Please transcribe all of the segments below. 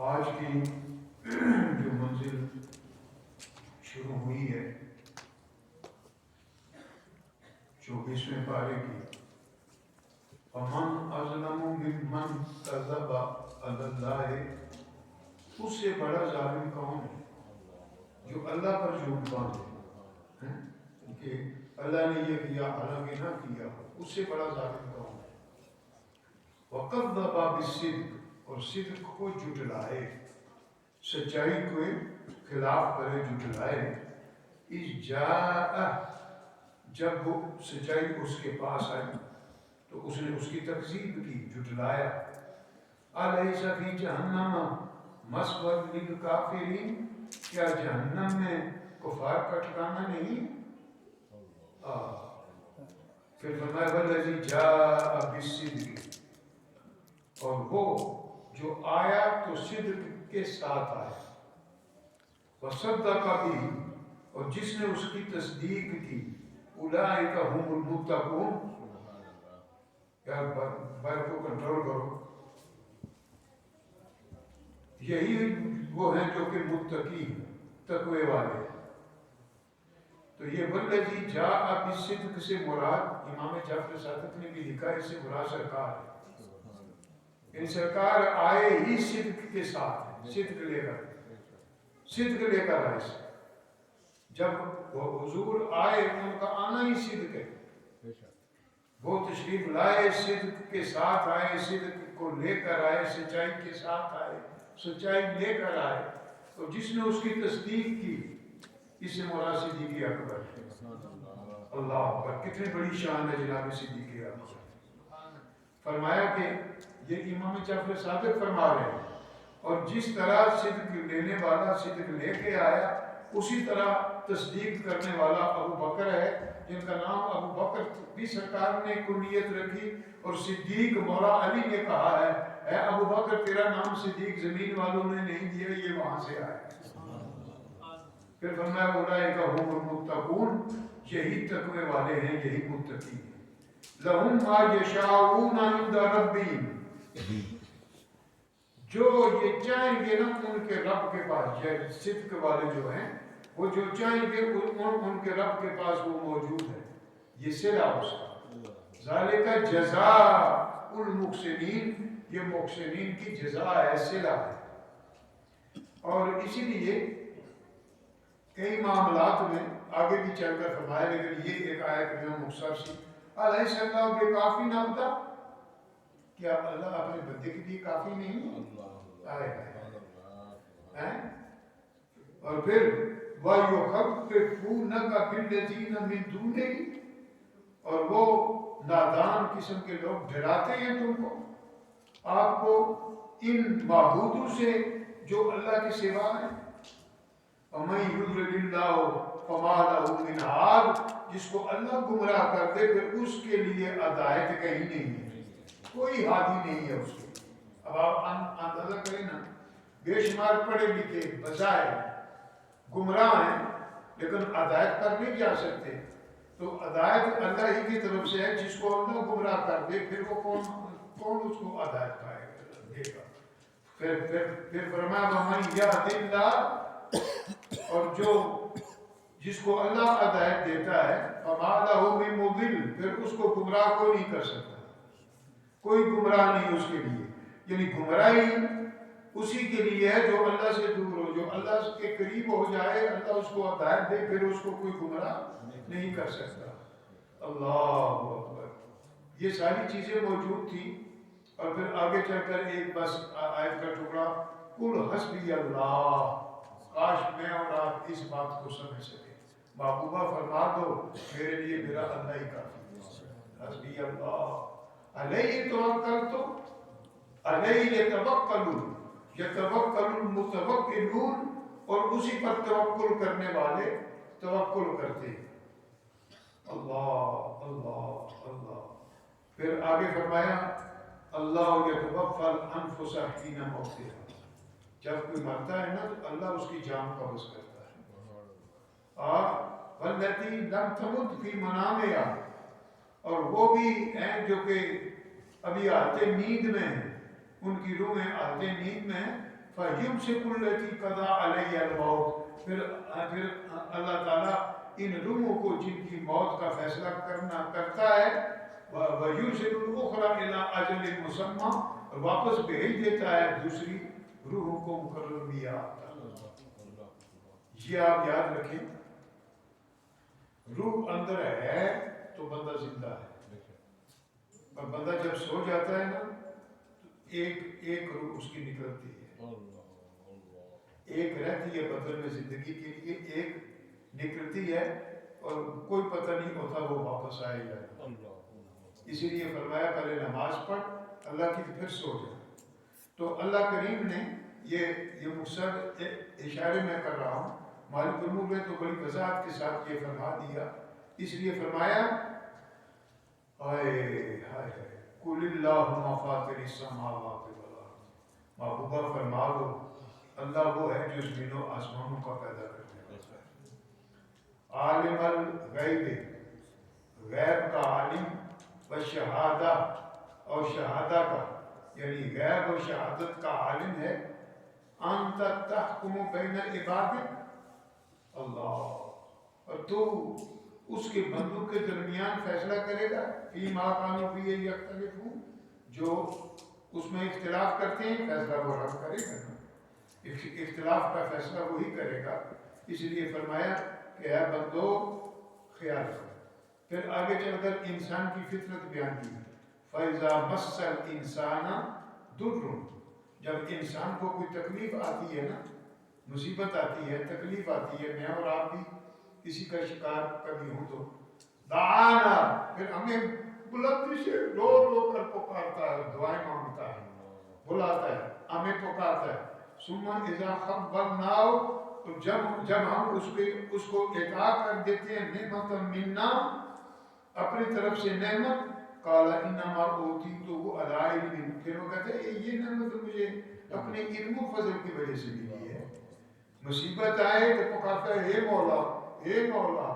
آج کی جو منزل شروع ہوئی ہے 24ویں پارے کی، فمن اظلم ممن کذب علی اللہ، اس سے بڑا ظالم کون ہے جو اللہ پر جھوٹ باندھے کہ اللہ نے یہ کیا حالانکہ نہ کیا، اس سے بڑا ظالم کون ہے؟ وَكَذَّبَ بِالصِّدْقِ، اور صدق کو جھٹلائے، سچائی کو خلاف کرے، جھٹلائے، اِذْ جَاءَ، جب وہ سچائی اس کے پاس آئی تو اس نے اس کی تکذیب کی، جھٹلایا۔ أَلَيْسَ فِي جَهَنَّمَ مَثْوًى لِلْكَافِرِينَ، کیا جہنم میں کفار کا ٹھکانہ نہیں؟ پھر فرمایا وَالَّذِي جَاءَ بِالصِّدْقِ، اور وہ جو آیا تو صدق کے ساتھ آیا، وَصَدَّقَ بِهِ، اور جس نے اس کی تصدیق کی، أُولَٰئِكَ هُمُ الْمُتَّقُونَ، یار بائر کو کنٹرول کرو، یہی وہ ہیں جو کہ متقی ہیں، تقوی والے ہیں۔ تو یہ وَالَّذِي جَاءَ بِالصِّدْقِ سے مراد، امام جعفر صادق نے بھی لکھا، اس سے مراد سرکار ہے، یعنی سرکار آئے ہی صدق کے ساتھ، صدق لے کر آئے سے، جب وہ حضور آئے ان کا آنا ہی صدق ہے، وہ تشریف لائے صدق کے ساتھ آئے، صدق کو لے کر آئے، سچائی کے ساتھ آئے، سچائی لے کر آئے، اور جس نے اس کی تصدیق کی، اس سے مراد صدیق اکبر۔ اللہ اکبر، کتنی بڑی شان ہے جناب صدیق اکبر۔ فرمایا کہ یہ امام جعفر صادق فرما رہے ہیں، اور جس طرح صدق لینے والا صدق لے کے آیا، اسی طرح تصدیق کرنے والا ابو بکر ہے، جن کا نام ابو بکر بھی سرکار نے کنیت رکھی، اور صدیق مولا علی نے کہا ہے اے ابو بکر تیرا نام صدیق زمین والوں نے نہیں دیا، یہ وہاں سے آیا۔ پھر فرمایا اولئک هم المتقون، یہی تقوی والے ہیں، یہی متقی ہیں۔ لہم ما یشاءون عند ربہم، جو یہ چاہیں گے نا ان کے رب کے پاس، یہ صدق والے جو ہیں وہ جو چاہیں گے ان کے رب کے پاس وہ موجود ہے، یہ صلہ اس کا۔ ذالک جزاء المحسنین، یہ محسنین کی جزا ہے، صلہ ہے۔ اور اسی لیے کئی معاملات میں آگے بھی چل کر فرمایا، لیکن یہ ایک آیت میں مختصر سی، الیس اللہ بکافی عبدہ، کیا اللہ اپنے بندے کے لیے کافی نہیں؟ اور پھر وَيُخَوِّفُونَكَ بِالَّذِينَ مِن دُونِهِ، اور وہ نادان قسم کے لوگ ڈراتے ہیں تم کو، آپ کو ان معبودوں سے جو اللہ کے سوا ہیں۔ وَمَن يُضْلِلِ اللَّهُ فَمَا لَهُ مِنْ هَادٍ، جس کو اللہ گمراہ کر دے پھر اس کے لیے ہدایت کہیں نہیں ہے، کوئی ہادی نہیں ہے اس کے۔ اب آپ اندازہ کریں نا، بے شمار پڑھے لکھے بظاہر گمراہ ہیں لیکن ہدایت پر نہیں جا سکتے، تو ہدایت اللہ ہی کی طرف سے ہے، جس کو اللہ گمراہ کر دے پھر وہ کون اس کو ہدایت پائے گا، دے گا۔ پھر فرمایا وَمَن يَهْدِ اللَّهُ، اور جو جس کو اللہ ہدایت دیتا ہے، فَمَا لَهُ مِن مُضِلٍّ، پھر اس کو گمراہ کوئی نہیں کر سکتا، کوئی گمراہ نہیں اس کے لیے، یعنی گمراہی اسی کے لیے ہے جو اللہ سے دور ہو، جو اللہ کے قریب ہو جائے، اللہ اس کو ہدایت دے، پھر اس کو کوئی گمراہ نہیں کر سکتا۔ اللہ اکبر، یہ ساری چیزیں موجود تھیں، اور پھر آگے چل کر ایک بس آیت کا ٹکڑا، قُلْ حَسْبِيَ اللَّهُ، کاش میں اور آپ اس بات کو سمجھ سکیں، محبوبہ فرما دو میرے لیے میرا اللہ ہی کافی ہے، حسبی اللہ علیہ توکلت، علیہ یتوکل المتوکلون، اور اسی پر توکل کرنے والے توکل کرتے ہیں۔ اللہ اللہ اللہ۔ پھر آگے فرمایا اللہ یتوفی الانفس حین موتها، جب کوئی مرتا ہے نا تو اللہ اس کی جان قبض کرتا ہے۔ والتی لم تمت فی منامها، اور وہ بھی ہیں جو کہ ابھی حالت نیند میں ہیں، ان کی روحیں حالت نیند میں ہیں، فَيُمْسِكُ الَّتِي قَضَى عَلَيْهَا الْمَوْتِ، پھر اللہ تعالیٰ ان روحوں کو جن کی موت کا فیصلہ کرتا ہے، وَيُرْسِلُ الْأُخْرَى إِلَىٰ أَجَلٍ مُّسَمًّى، اور واپس بھیج دیتا ہے دوسری روحوں کو مقرر میعاد تک۔ یہ آپ یاد رکھیں، روح اندر ہے تو بندہ زندہ ہے، اور بندہ جب سو جاتا ہے نا تو ایک روح اس کی نکلتی ہے، ایک رہتی ہے بدن میں زندگی کے لیے، ایک نکلتی ہے اور کوئی پتہ نہیں ہوتا وہ واپس آئے گا۔ اسی لیے فرمایا پہلے نماز پڑھ اللہ کی، پھر سو جا۔ تو اللہ کریم نے یہ مقصد اشارے میں کر رہا ہوں، مالک الملک نے تو بڑی وضاحت کے ساتھ یہ فرما دیا، اس لیے فرمایا ہائے ہائے قل اللہم فاطر السماوات والارض، محبوبہ فرما دو اللہ وہ ہے جو زمین و آسمانوں کا پیدا کرنے والا ہے، عالم الغیب، غیب کا عالم، و شہادہ، اور شہادہ کا یعنی غیب اور شہادت کا عالم ہے، انت تحکم بین عبادک، اللہ، اور تو اس کے بندوں کے درمیان فیصلہ کرے گا، فیما کانوا فیہ یختلفون، جو اس میں اختلاف کرتے ہیں فیصلہ وہ رب کرے گا، اختلاف کا فیصلہ وہی کرے گا۔ اس لیے فرمایا کہ اے بندو خیال رکھو۔ پھر آگے چل کر انسان کی فطرت بیان کی، فَإِذَا مَسَّ الْإِنسَانَ ضُرٌّ، جب انسان کو کوئی تکلیف آتی ہے نا، مصیبت آتی ہے، تکلیف آتی ہے، میں اور آپ بھی کسی کا شکار کبھی ہوں تو دعانا، پھر ہمیں بلندی سے رو رو کر پکارتا ہے، دعائیں مانگتا ہے، بلاتا ہے، ہمیں پکارتا ہے، ثم اذا خبرناہ، تو جب ہم اس کو عطا کر دیتے ہیں نعمت منا، اپنی طرف سے نعمت، قال انما اوتیتہ علی علم، پھر وہ کہتے ہیں یہ نعمت مجھے اپنے علم و فضل کی وجہ سے ملی ہے۔ مصیبت آئے تو پکارتا ہے اے مولا اے مولا،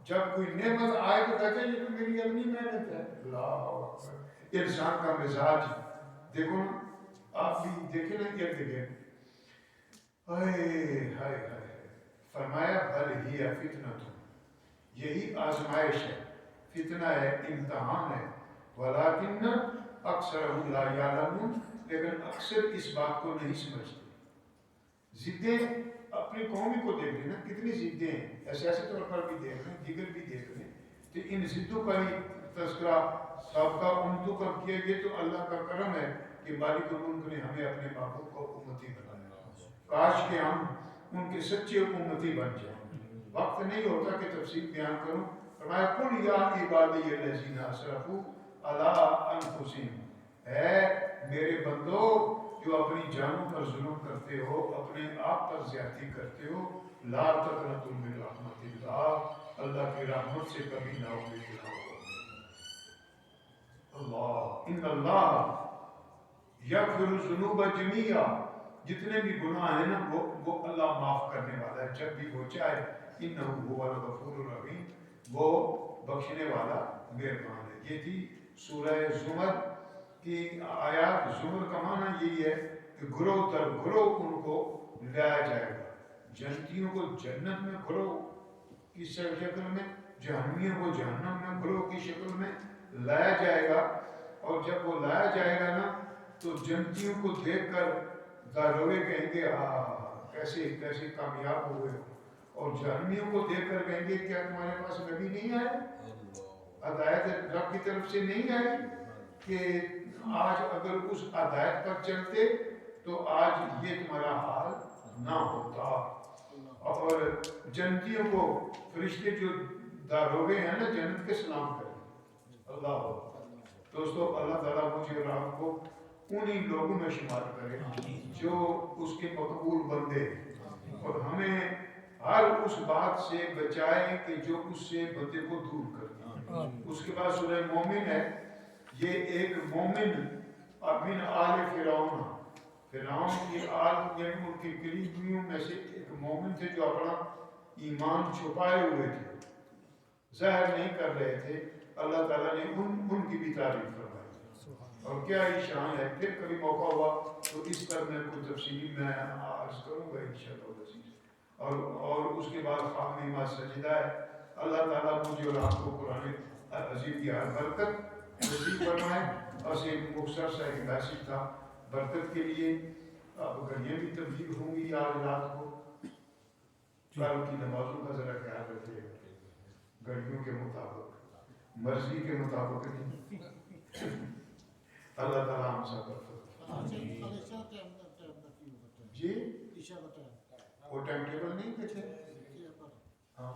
جب کوئی نعمت آئے تو کہتے ہیں یہ تو میری اپنی محنت ہے۔ اللہ اکبر، انسان کا مزاج دیکھو نا، آپ بھی دیکھیں نا ارد گرد، ہائے ہائے ہائے، فرمایا بل ہی فتنۃ، یہی آزمائش ہے، فتنہ ہے، امتحان ہے، ولیکن اکثرهم لا یعلمون، لیکن اکثر اس بات کو نہیں سمجھتے۔ ضدیں اپنی قومی کو دیکھ لیں نا، کتنی ضدیں ہیں، سیاسی طور پر بھی دیکھ لیں، دیگر بھی دیکھ لیں، تو ان ضدوں کا ہی تذکرہ سابقہ امتوں کا کیا گیا، تو اللہ کا کرم ہے کہ مالک الملک نے ہمیں اپنے محبوب کو امتی بنایا، کاش کہ ہم ان کے سچے امتی بن جائیں۔ وقت نہیں ہوتا کہ تفصیل بیان کروں، فرمایا قل یا عبادی الذین اسرفوا علی انفسہم، اے میرے بندو جو اپنی جانوں پر ظلم کرتے ہو، اپنے آپ پر زیادتی کرتے ہو، لا تقنطوا من رحمت اللہ، اللہ کی رحمت سے کبھی نا امید نہ ہو۔ اللہ ان اللہ یغفر الذنوب جميعا، جتنے بھی گناہ ہیں نا وہ اللہ معاف کرنے والا ہے جب بھی وہ چاہے، انہ هو الغفور الرحیم، وہ بخشنے والا مہربان ہے۔ یہ تھی سورہ زمر کی آیات۔ زمر کا معنی یہی ہے کہ گروہ در گروہ ان کو لایا جائے گا، جنتیوں کو جنت میں گروہ کی شکل میں، جہنمیوں کو جہنم میں گروہ کی شکل میں لایا جائے گا، اور جب وہ لایا جائے گا نا تو جنتیوں کو دیکھ کر داروے کہیں گے کیسے کامیاب ہوئے، اور جہنمیوں کو دیکھ کر کہیں گے کیا تمہارے پاس نبی نہیں آئے، ہدایت رب کی طرف سے نہیں آئی، کہ آج اگر اس ہدایت پر چلتے تو آج یہ تمہارا حال نہ ہوتا۔ اور جنتیوں کو فرشتے جو داروغے ہیں نا جنت کے سلام کریں۔ اللہ دوستو، اللہ تعالیٰ مجھے اور آپ کو انہی لوگوں میں شمار کرے جو اس کے مقبول بندے، اور ہمیں ہر اس بات سے بچائے کہ جو اس سے بندے کو دور کرتی۔ اس کے بعد سورہ مومن ہے، یہ ایک مومن من آل فرعون، فرعون کی آل یعنی ان کی قریبیوں میں سے ایک مومن تھے جو اپنا ایمان چھپائے ہوئے تھے، ظاہر نہیں کر رہے تھے، اللہ تعالیٰ نے ان کی بھی تعریف فرمائی۔ اور کیا ہی شان ہے. پھر کبھی موقع ہوا تو اس پر میں کوئی تفصیلی میں عرض کروں گا انشاءاللہ العزیز. اور اس کے بعد خاتمہ سجدہ ہے. اللہ تعالیٰ مجھے اور آپ کو قرآن عظیم کی ہر برکت نصیب فرمائے. بس ایک مختصر سا ایک میسج تھا برکت کے لیے. اب گھڑیاں بھی تبدیل ہوں گی آج رات کو. کل کی نمازوں کا ذرا خیال رکھیے گا, گھڑیوں کے مطابق, مرضی کے مطابق نہیں. اللہ تعالیٰ ہم سب پر جی وہ ٹائم ٹیبل نہیں دیکھے. ہاں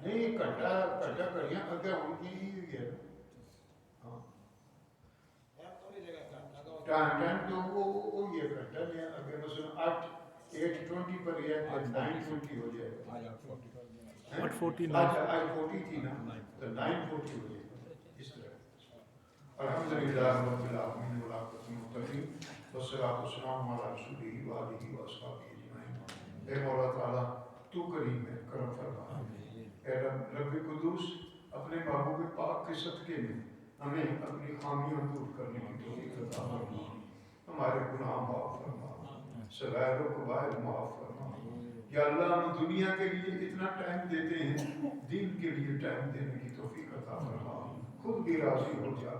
نہیں کٹا کڑیاں اگر ان کی ہی ہے. ہاں ٹائم تو وہ یہ کٹا لیا اگر مثلا 8:20 پر یا 9:20 ہو جائے گا. 8:40 تھی نا تو 9:40 ہو جائے گا اس طرح. الحمدللہ رب العالمین والعاقبۃ للمتقین والصلاۃ والسلام علی رسولہ وآلہ وصحبہ اجمعین. اے مولا تعالیٰ تو کریم ہے, کرم فرما. اے رب قدوس اپنے محبوب پاک کے صدقے میں ہمیں اپنی خامیاں دور کرنے کی توفیق عطا فرما. ہمارے گناہ معاف فرما, صغائر و کبائر معاف فرما. یا اللہ ہم دنیا کے لیے اتنا ٹائم دیتے ہیں, دین کے لیے ٹائم دینے کی توفیق عطا فرما. خود بھی راضی ہو جا,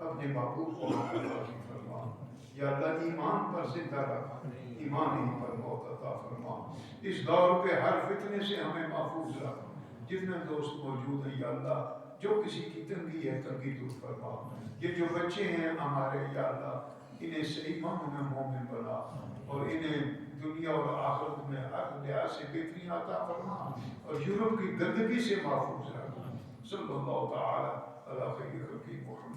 اپنے محبوب کو راضی فرما. یا اللہ ایمان پر زندہ رکھ, ایمان ہی پر موت عطا فرما. اس دور کے ہر فتنے سے ہمیں محفوظ رکھ. جتنے دوست موجود ہیں یا اللہ جو کسی کی تنگی ہے تنگی دور فرما. یہ جو بچے ہیں ہمارے یا اللہ انہیں صحیح معنوں میں مومن بنا اور انہیں دنیا اور آخرت میں ہر لحاظ سے بہتری عطا فرما اور یورپ کی گندگی سے محفوظ رکھ. صلی اللہ تعالی علی خیر خلقہ محمد.